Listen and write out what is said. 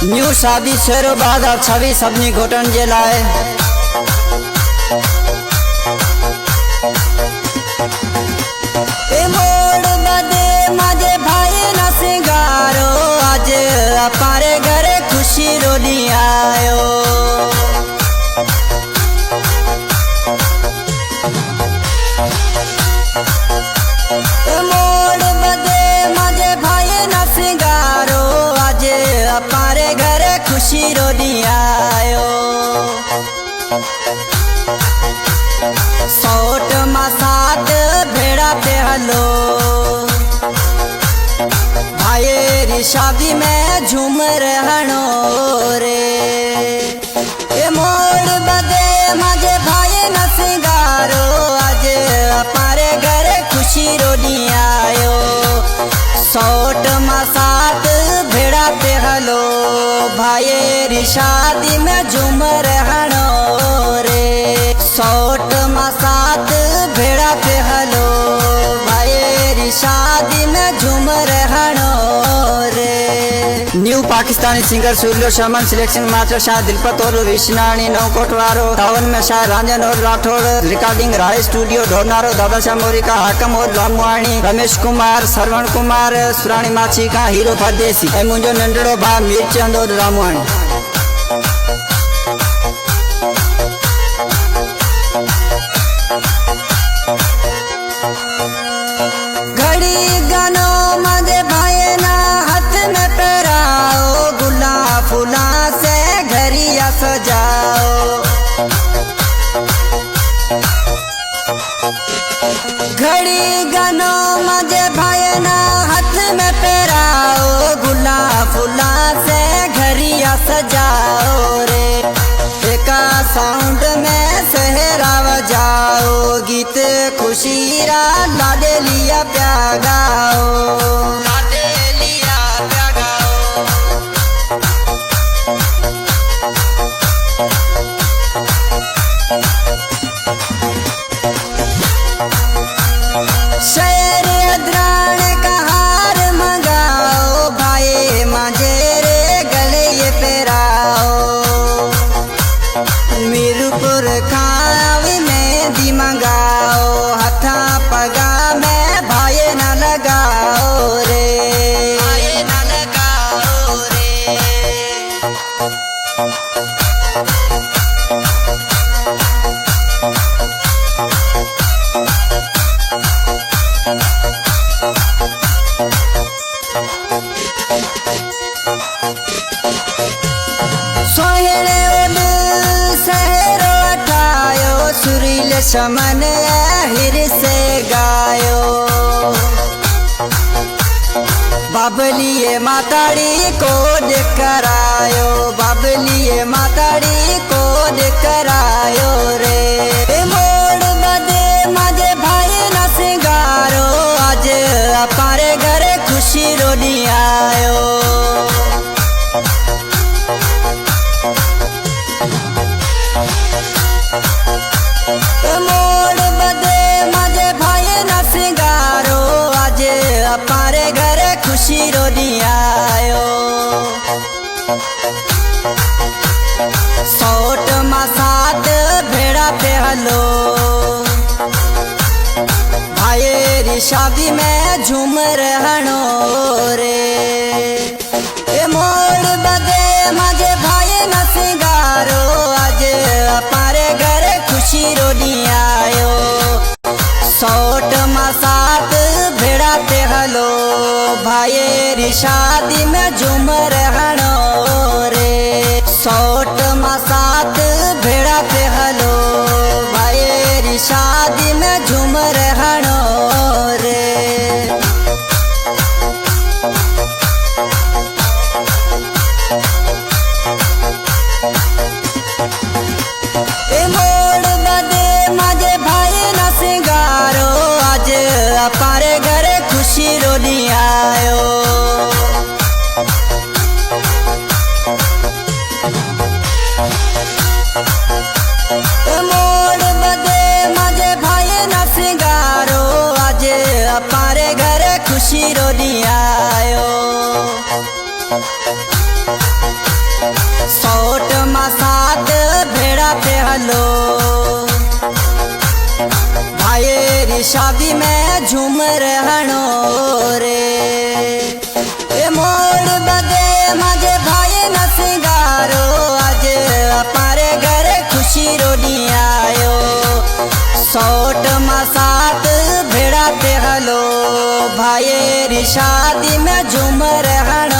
New शादी शेरो बाद छवि सबनी घोटन जे लाए मोड़ बदे मजे भाई न सिंगारो आज अपारे घरे खुशी रोनी आयो। मोड़ बदे मजे भाई न सिंगारो आज अपारे घरे खुशी रोनी आयो। सोट मसात भेड़ा पे हलो भाई शादी में झूम रहनो रे। ए मोड़ बदे मजे भाई न सिंगारो आज अपारे घरे खुशी रोनी आयो। सोट मसात भेड़ा पे हलो भाई शादी में झूम रहनो रे। सोट मसात भेड़ा पे हलो भाई शादी में झूम रहनो रे। न्यू पाकिस्तानी सिंगर सूर्यो शमन सिलेक्शन मास्टर शाह दिलपत और विष्णानी नौ कोटवारो तावन में शाह रंजन और राठौर रिकॉर्डिंग राय स्टूडियो ढोरनारो दादा शाह मोरी का हाकम और रामवाणी रमेश कुमार श्रवण कुमार सुरानी माछी का हीरो परदेसी ए मुंजो नंडड़ो भा मीरचंद और रामवाणी। घड़ी गानो मजे भाई ना हाथ में पहराओ गुलाब फूला से घरिया सजाओ। घड़ी गानो मजे भाई ना हाथ में पहराओ गुलाब फूला से घरिया सजाओ रे। एका साउंड में सहरा बजाओ गीत खुशी रा लाडे लिया प्या गाओ। लाडे लिया प्या गाओ। शेर अदरान का हार मंगाओ भाई मांझे रे गले ये पेराओ। मीरपुर खावी में दी मंगाओ हथा पगा में भाई न लगाओ रे। भाई न लगाओ रे। सोहेले उन सहरो अठायो सुरील शमन हिर से गायो। बाबलिए माताड़ी को करायो बाबलिए माताड़ी को करायो रे। मोड़ बदे मजे भाई न सिंगारो आज अपारे घरे खुशी रोनी आयो। मोड़ बदे मजे भाई न सिंगारो आज अपारे घरे खुशी रोनी आयो। सोट मसात भेड़ा पे हलो भाई शादी में झूम रहनो रे। ए मोड़ बदे मजे भाई न सिंगारो आज अपारे घरे खुशी रोनी आयो। सोट मसात भेड़ा पे हलो भाई शादी में झूम रहनो रे। सोट मसात भेड़ा पे हलो भाई शादी में झूम रहनो रे। मोड़ बदे मजे भाई न सिंगारो आज अपारे घरे खुशी रोनी आयो। मोड़ बदे मजे भाई न सिंगारो आज अपारे घरे खुशी खुशी रो दियायो सोट मा साथ भेड़ा पे हलो भाई शादी में झूम रहनो रे ए मोड़ बदे मजे भाई न सिंगारो आज हमारे घर खुशी रो दियायो सोट मा साथ भेड़ा पे हलो भाई शादी में झूम रहनो